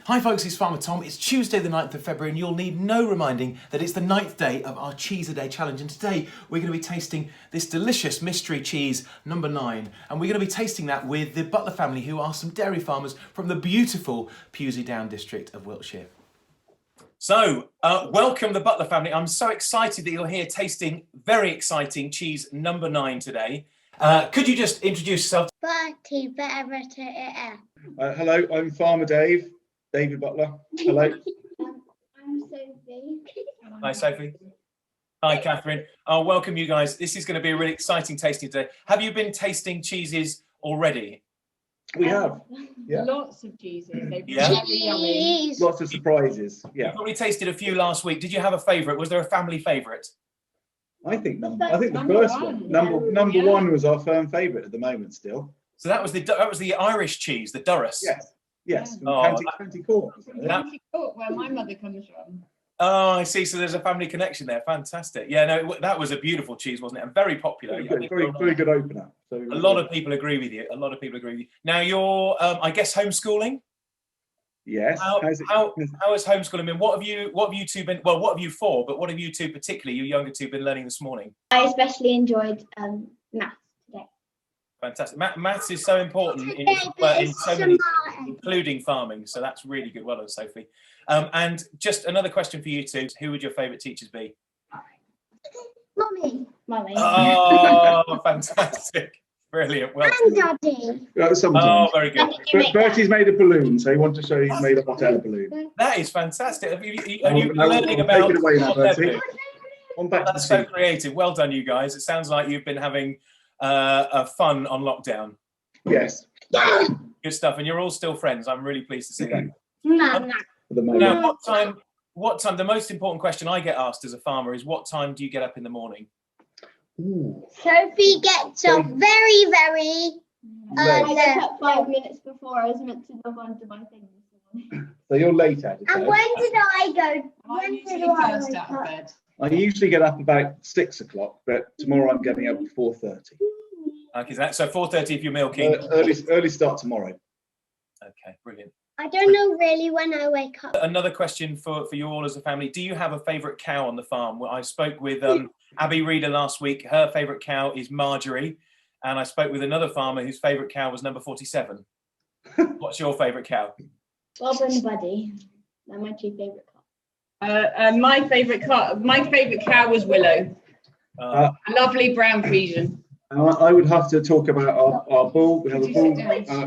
Hi folks, it's Farmer Tom. It's Tuesday the 9th of February and you'll need no reminding that it's the 9th day of our Cheese a Day challenge, and today we're going to be tasting this delicious mystery cheese number 9, and we're going to be tasting that with the Butler family, who are some dairy farmers from the beautiful Pewsey Down district of Wiltshire. So, welcome the Butler family. I'm so excited that you're here tasting very exciting cheese number 9 today. Could you just introduce yourself? Hello, I'm Farmer David Butler. Hello. I'm Sophie. Hi, Sophie. Hi, Catherine. I'll welcome you guys. This is going to be a really exciting tasting today. Have you been tasting cheeses already? We have. Yeah. Lots of cheeses. They've been Yeah. really yummy. Lots of surprises. You Yeah. probably tasted a few last week. Did you have a favourite? Was there a family favourite? I think the Number first one. one, number one was our firm favourite at the moment still. So that was the Irish cheese, the Durris. Yes. Yes. From Oh, County Cork. County Cork, where my mother comes from. Oh, I see. So there's a family connection there. Fantastic. Yeah, no, that was a beautiful cheese, wasn't it? And very popular. Very good opener. So a lot of people agree with you. A lot of people agree with you. Now you're, I guess, homeschooling. Yes. How has homeschooling been? What have you two been? Well, what have you for? But what have you two, particularly you younger two, been learning this morning? I especially enjoyed maths today. Fantastic. Maths is so important in so many, including farming. So that's really good. Well done, Sophie. And just another question for you two: who would your favourite teachers be? Mummy. Oh, fantastic! Brilliant. Well, And Daddy. Sometimes. oh, very good. But Bertie's made a balloon, so he wanted to show he's made a hot air balloon. That is fantastic. Are you No, learning take about it away now, hot air Bertie. balloons? On back That's to so the tea. creative. Well done, you guys. It sounds like you've been having a fun on lockdown. Yes. Good stuff. And you're all still friends. I'm really pleased to see that. Mama. For the moment. Now, what time, the most important question I get asked as a farmer is, what time do you get up in the morning? Ooh. Sophie gets up very, very I Late. woke up 5 minutes before I was meant to log on to my thing this morning. So you're late at it. And though. when did I go? I When usually did I first wake out of up? bed. I usually get up about 6 o'clock, but tomorrow I'm getting up at 4:30. Okay, so 4:30 if you're milking. Early start tomorrow. Okay, brilliant. I don't know really when I wake up. Another question for you all as a family. Do you have a favourite cow on the farm? Well, I spoke with Abby Reader last week. Her favourite cow is Marjorie. And I spoke with another farmer whose favourite cow was number 47. What's your favourite cow? Bob and Buddy. They're my two favourite cats. My favourite cow was Willow. A lovely brown Friesian. I would have to talk about our bull. We have a bull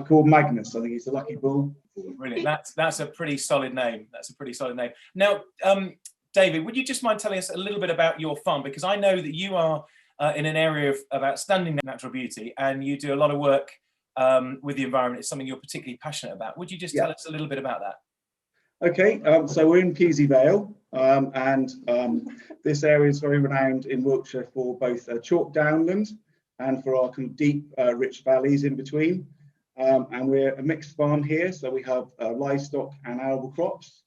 called Magnus. I think he's the lucky bull. Brilliant. That's a pretty solid name. That's a pretty solid name. Now, David, would you just mind telling us a little bit about your farm? Because I know that you are in an area of outstanding natural beauty, and you do a lot of work with the environment. It's something you're particularly passionate about. Would you just tell us a little bit about that? Okay, so we're in Pewsey Vale, and this area is very renowned in Wiltshire for both chalk downland and for our kind of deep, rich valleys in between. And we're a mixed farm here, so we have livestock and arable crops,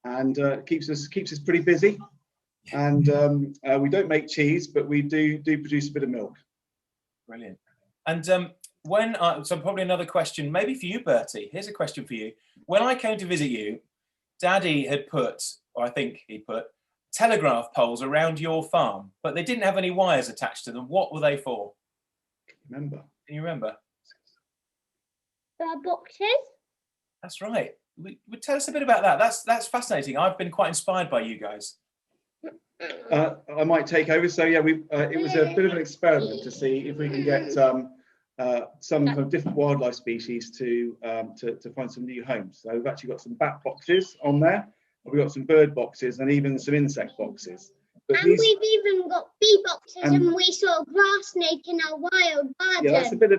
and keeps us pretty busy. And we don't make cheese, but we do produce a bit of milk. Brilliant. And so probably another question, maybe for you, Bertie. Here's a question for you. When I came to visit you, Daddy had put, or I think he put, telegraph poles around your farm, but they didn't have any wires attached to them. What were they for? Remember? Can you remember? The boxes. That's right. Tell us a bit about that. That's fascinating. I've been quite inspired by you guys. I might take over. So yeah, it was a bit of an experiment to see if we can get some kind of different wildlife species to find some new homes. So we've actually got some bat boxes on there. We've got some bird boxes and even some insect boxes. But And we've even got bee boxes, and we saw a grass snake in our wild garden. yeah, that's a bit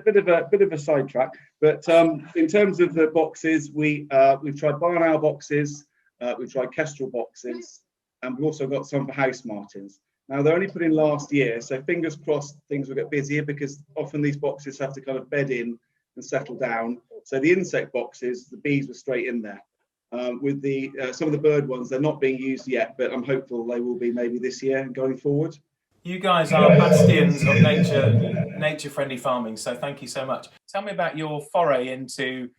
of a sidetrack. But in terms of the boxes, we've tried barn owl boxes, we've tried kestrel boxes, and we've also got some for house martins. Now they're only put in last year, so fingers crossed things will get busier, because often these boxes have to kind of bed in and settle down. So the insect boxes, the bees were straight in there. With the some of the bird ones, they're not being used yet, but I'm hopeful they will be maybe this year and going forward. You guys are bastions of nature-friendly farming, so thank you so much. Tell me about your foray into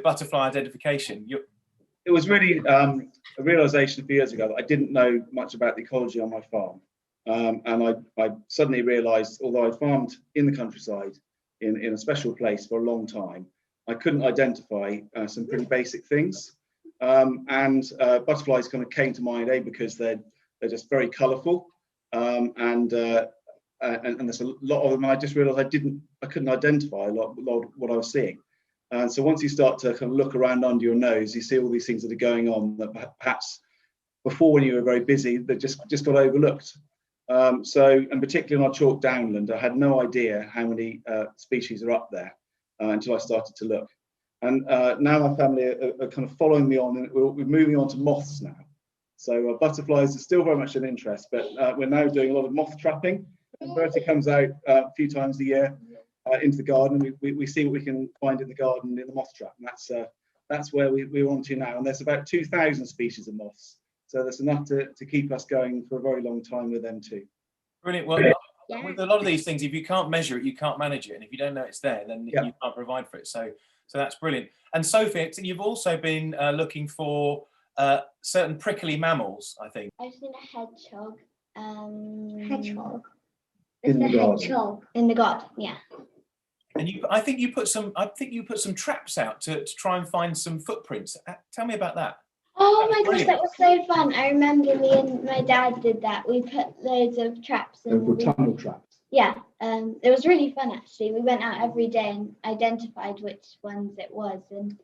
butterfly identification. it was really a realization a few years ago that I didn't know much about the ecology on my farm. And I suddenly realized, although I farmed in the countryside in a special place for a long time, I couldn't identify some pretty basic things. Butterflies kind of came to mind, because they're just very colourful, and there's a lot of them. I just realised I couldn't identify a lot of what I was seeing. And so once you start to kind of look around under your nose, you see all these things that are going on that perhaps before, when you were very busy, they just got overlooked. And particularly on our chalk downland, I had no idea how many species are up there until I started to look. And now my family are kind of following me on, and we're moving on to moths now. So butterflies are still very much an interest, but we're now doing a lot of moth trapping. And Bertie comes out a few times a year into the garden. We see what we can find in the garden in the moth trap, and that's where we're on to now. And there's about 2,000 species of moths, so there's enough to keep us going for a very long time with them too. Brilliant. Well, with a lot of these things, if you can't measure it, you can't manage it, and if you don't know it's there, then you can't provide for it. So that's brilliant. And Sophie, you've also been looking for certain prickly mammals, I think. I've seen a hedgehog. Hedgehog. In the garden. Hedgehog. In the garden, yeah. And I think you put some traps out to try and find some footprints. Tell me about that. Oh my gosh, brilliant. that was so fun. I remember me and my dad did that. We put loads of traps They in. were tunnel traps. Yeah, it was really fun actually. We went out every day and identified which ones it was. And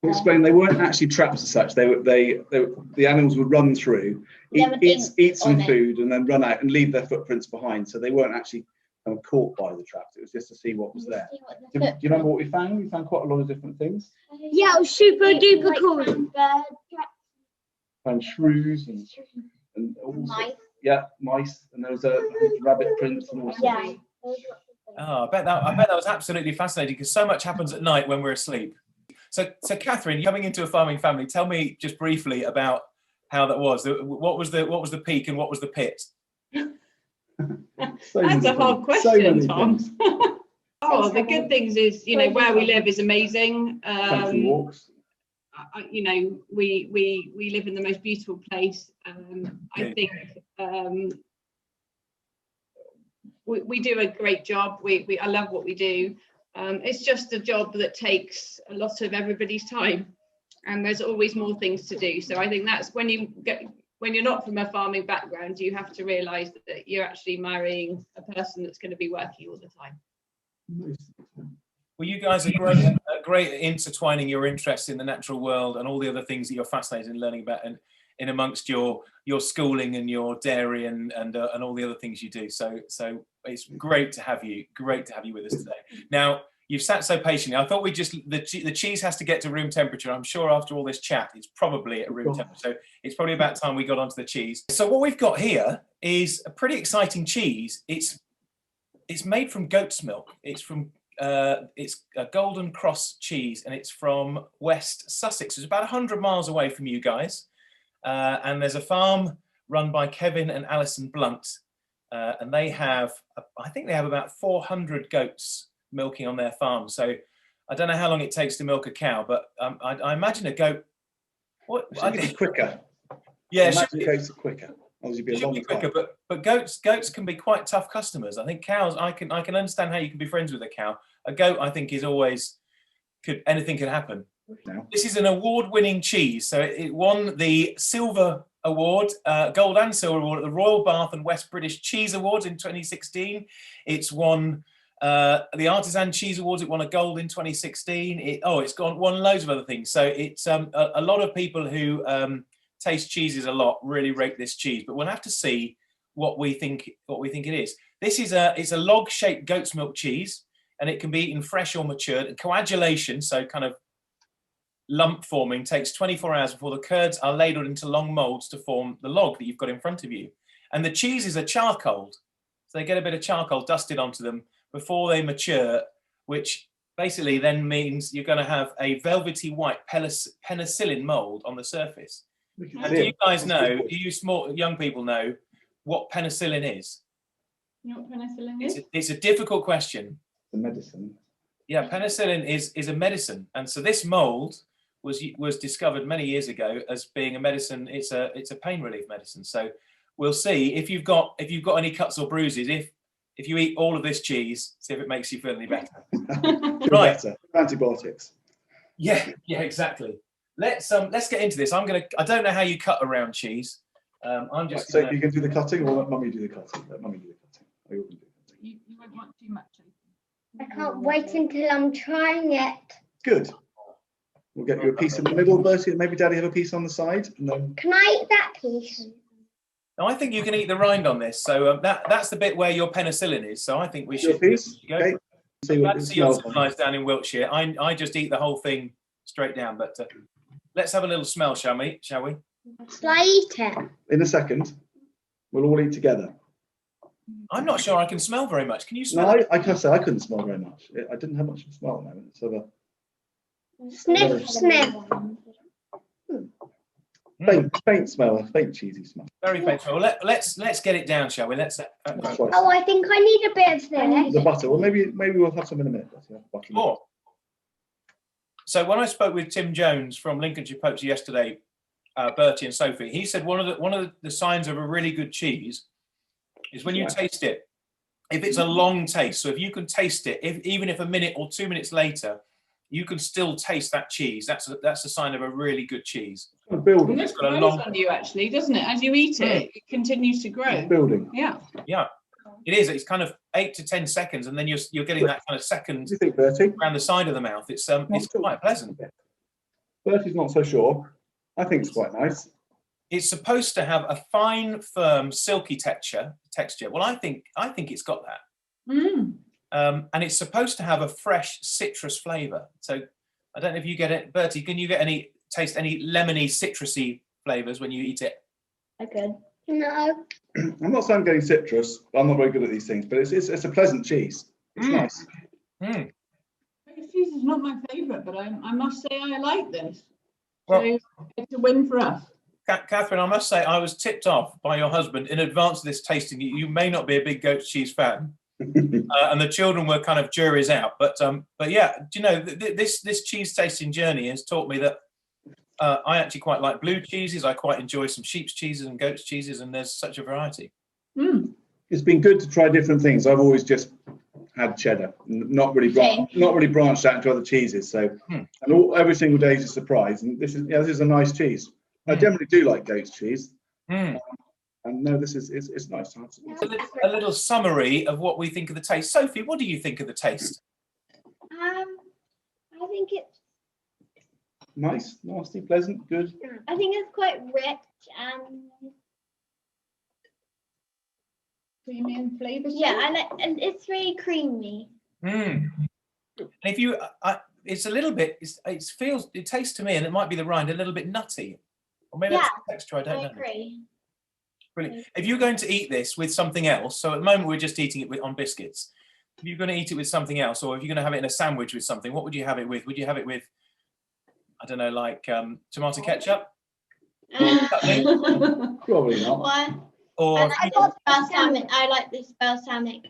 Explain, they weren't actually traps as such. The animals would run through, eat some food, and then run out and leave their footprints behind. So they weren't actually kind of caught by the traps. It was just to see what was there. Do you remember what we found? We found quite a lot of different things. Yeah, it was super duper cool. Bird traps. Found shrews and all Mice. Mice, and there was a rabbit prints and all sorts. Yeah. There was lots of things. Oh, I bet that was absolutely fascinating, because so much happens at night when we're asleep. So Catherine, coming into a farming family, tell me just briefly about how that was. What was the peak and what was the pit? That's a hard question, Tom. Oh, the good things is, where we live is amazing. Country walks. We live in the most beautiful place. I think we do a great job. I love what we do. It's just a job that takes a lot of everybody's time, and there's always more things to do. So I think that's when you're not from a farming background, you have to realise that you're actually marrying a person that's going to be working all the time. Well, you guys are great at intertwining your interests in the natural world and all the other things that you're fascinated in learning about, and in amongst your schooling and your dairy and all the other things you do. So it's great to have you with us today. Now, you've sat so patiently. I thought the cheese has to get to room temperature. I'm sure after all this chat, it's probably at room temperature. So it's probably about time we got onto the cheese. So what we've got here is a pretty exciting cheese. It's made from goat's milk. It's a Golden Cross cheese, and it's from West Sussex. It's about 100 miles away from you guys. And there's a farm run by Kevin and Alison Blunt, and they have, I think they have about 400 goats milking on their farm. So I don't know how long it takes to milk a cow, but I imagine a goat. I think it's quicker. Yeah, goats are quicker. Obviously, should be quicker, but goats can be quite tough customers. I think cows, I can understand how you can be friends with a cow. A goat, I think, is always anything can happen. No. This is an award-winning cheese, so it won the Silver Award, Gold and Silver Award at the Royal Bath and West British Cheese Awards in 2016. It's won the Artisan Cheese Awards. It won a gold in 2016. It's won loads of other things. So it's a lot of people who taste cheeses a lot really rate this cheese, but we'll have to see what we think it is. This is it's a log-shaped goat's milk cheese, and it can be eaten fresh or matured. And coagulation, so kind of lump forming, takes 24 hours before the curds are ladled into long molds to form the log that you've got in front of you. And the cheeses are charcoaled, so they get a bit of charcoal dusted onto them before they mature, which basically then means you're going to have a velvety white penicillin mold on the surface. And do you guys know, do you young people know what penicillin is? You know what penicillin is? It's a difficult question. The medicine. Yeah, penicillin is a medicine. And so this mold was discovered many years ago as being a medicine. It's a pain relief medicine. So we'll see if you've got any cuts or bruises. If you eat all of this cheese, see if it makes you feel any better. Right. Better. Antibiotics. Yeah, exactly. Let's get into this. I don't know how you cut around cheese. I'm just. So you can do the cutting, or let Mummy do the cutting. Let Mummy do the cutting. Or you can do the cutting. You won't want too much. I can't wait until I'm trying it. Good. We'll get you a piece in the middle, Bertie, and maybe Daddy have a piece on the side, and then. Can I eat that piece? No, I think you can eat the rind on this. So that's the bit where your penicillin is. So I think we Your should. piece. Go. Okay. See what Glad to it see you're smells like. civilized down in Wiltshire. I just eat the whole thing straight down. But let's have a little smell, shall we? Shall I eat it? In a second, we'll all eat together. I'm not sure I can smell very much. Can you No, smell? I can't say I couldn't smell very much. I didn't have much of a smell at the moment. So Sniff, sniff. faint smell, a faint cheesy smell. Very faint smell. Let's get it down, shall we? That's right. Oh, I think I need a bit of this. The butter. Well, maybe we'll have some in a minute. Butter. Sure. So when I spoke with Tim Jones from Lincolnshire Poacher yesterday, Bertie and Sophie, he said one of the signs of a really good cheese is when you taste it. If it's a long taste, so if you can taste it, even if a minute or 2 minutes later, you can still taste that cheese. That's a sign of a really good cheese. It's building. It grows on you, actually, doesn't it? As you eat it, it continues to grow. It's building. Yeah. Yeah, it is. It's kind of 8 to 10 seconds, and then you're getting that kind of second What do you think, Bertie? around the side of the mouth. It's quite pleasant. Bertie's not so sure. I think it's quite nice. It's supposed to have a fine, firm, silky texture. Well, I think it's got that. Mm. And it's supposed to have a fresh citrus flavour. So I don't know if you get it, Bertie. Can you taste any lemony, citrusy flavours when you eat it? I could. No. I'm not saying I'm getting citrus. I'm not very good at these things, but it's a pleasant cheese. It's nice. Mm. Cheese is not my favourite, but I must say I like this. Well, So it's a win for us. Catherine, I must say I was tipped off by your husband in advance of this tasting. You may not be a big goat cheese fan, and the children were kind of juries out. But yeah, do you know this cheese tasting journey has taught me that I actually quite like blue cheeses. I quite enjoy some sheep's cheeses and goat's cheeses, and there's such a variety. Mm. It's been good to try different things. I've always just had cheddar, not really branched out into other cheeses. So, and every single day is a surprise. And this is a nice cheese. I generally do like goat's cheese. And no, this is it's nice to have some. A little summary of what we think of the taste. Sophie, what do you think of the taste? I think it's Nice, nasty, pleasant, good. I think it's quite rich and Creamy and flavour. and it's really creamy. And if you, it's a little bit. It tastes to me, and it might be the rind, a little bit nutty, or maybe that's the texture. I don't know. Agree. Brilliant. If you're going to eat this with something else, so at the moment we're just eating it on biscuits. If you're going to eat it with something else, or if you're going to have it in a sandwich with something, what would you have it with? Would you have it with, I don't know, like tomato ketchup? Probably not. Why? Or I like this balsamic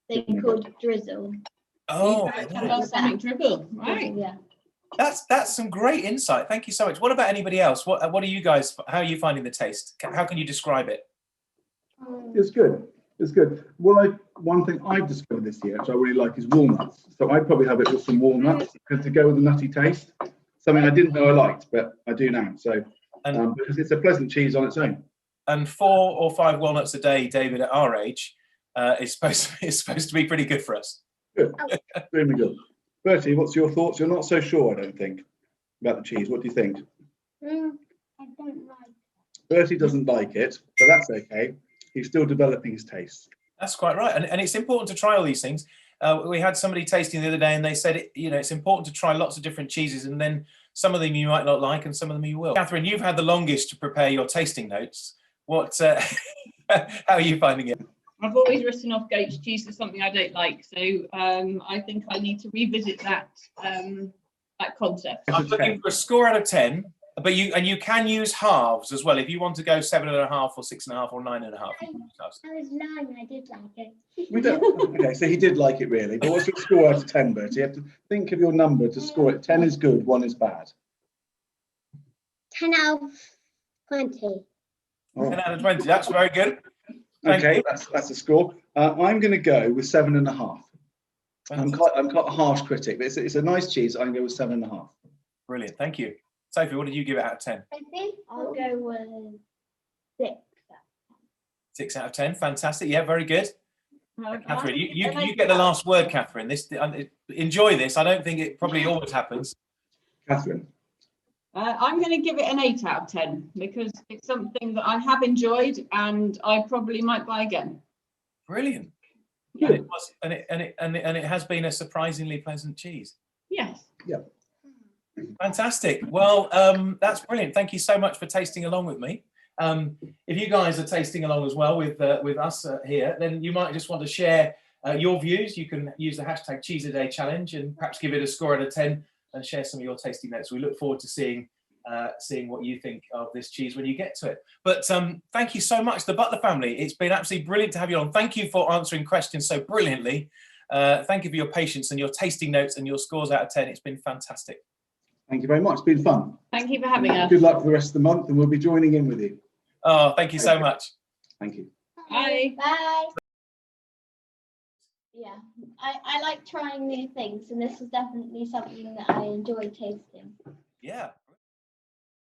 thing called drizzle. Balsamic dribble, right? Yeah. that's some great insight. Thank you so much. What about anybody else? What are you guys? How are you finding the taste? How can you describe it? It's good. It's good. Well, one thing I've discovered this year, which I really like, is walnuts. So I'd probably have it with some walnuts to go with the nutty taste. Something I didn't know I liked, but I do now. So because it's a pleasant cheese on its own. And 4 or 5 walnuts a day, David, at our age, is supposed to be pretty good for us. Good. Really good. Bertie, what's your thoughts? You're not so sure, I don't think, about the cheese. What do you think? I don't like it. Bertie doesn't like it, but that's okay. He's still developing his taste. That's quite right. And it's important to try all these things. We had somebody tasting the other day and they said, it's important to try lots of different cheeses, and then some of them you might not like and some of them you will. Catherine, you've had the longest to prepare your tasting notes. How are you finding it? I've always written off goat's cheese as something I don't like, so I think I need to revisit that concept. I'm looking for a score out of 10 But you can use halves as well if you want to go 7.5 or 6.5 or 9.5. You can use halves. I was lying. I did like it. We don't, okay, so he did like it really. But what's your score out of 10, Bertie? You have to think of your number to score it. 10 is good, 1 is bad. 10 out of 20. Oh, 10 out of 20. That's very good. Thank okay, you. that's a score. I'm going to go with 7.5. I'm quite a harsh critic, but it's a nice cheese. I'm going to go with 7.5. Brilliant. Thank you. Sophie, what did you give it out of 10? I think I'll go with 6. 6 out of 10. Fantastic. Yeah, very good. Catherine, you I get the last word, Catherine. Enjoy this. I don't think it probably always happens. Catherine. I'm going to give it an 8 out of 10 because it's something that I have enjoyed and I probably might buy again. Brilliant. Good. And it has been a surprisingly pleasant cheese. Yes. Yeah. Fantastic. Well, that's brilliant. Thank you so much for tasting along with me. If you guys are tasting along as well with us here, then you might just want to share your views. You can use the hashtag Cheese a Day Challenge and perhaps give it a score out of 10 and share some of your tasting notes. We look forward to seeing what you think of this cheese when you get to it. But thank you so much, the Butler family. It's been absolutely brilliant to have you on. Thank you for answering questions so brilliantly. Thank you for your patience and your tasting notes and your scores out of 10. It's been fantastic. Thank you very much. It's been fun. Thank you for having us. Good luck for the rest of the month, and we'll be joining in with you. Oh, thank you so much. Thank you. Bye. Bye. Yeah, I like trying new things, and this is definitely something that I enjoy tasting. Yeah.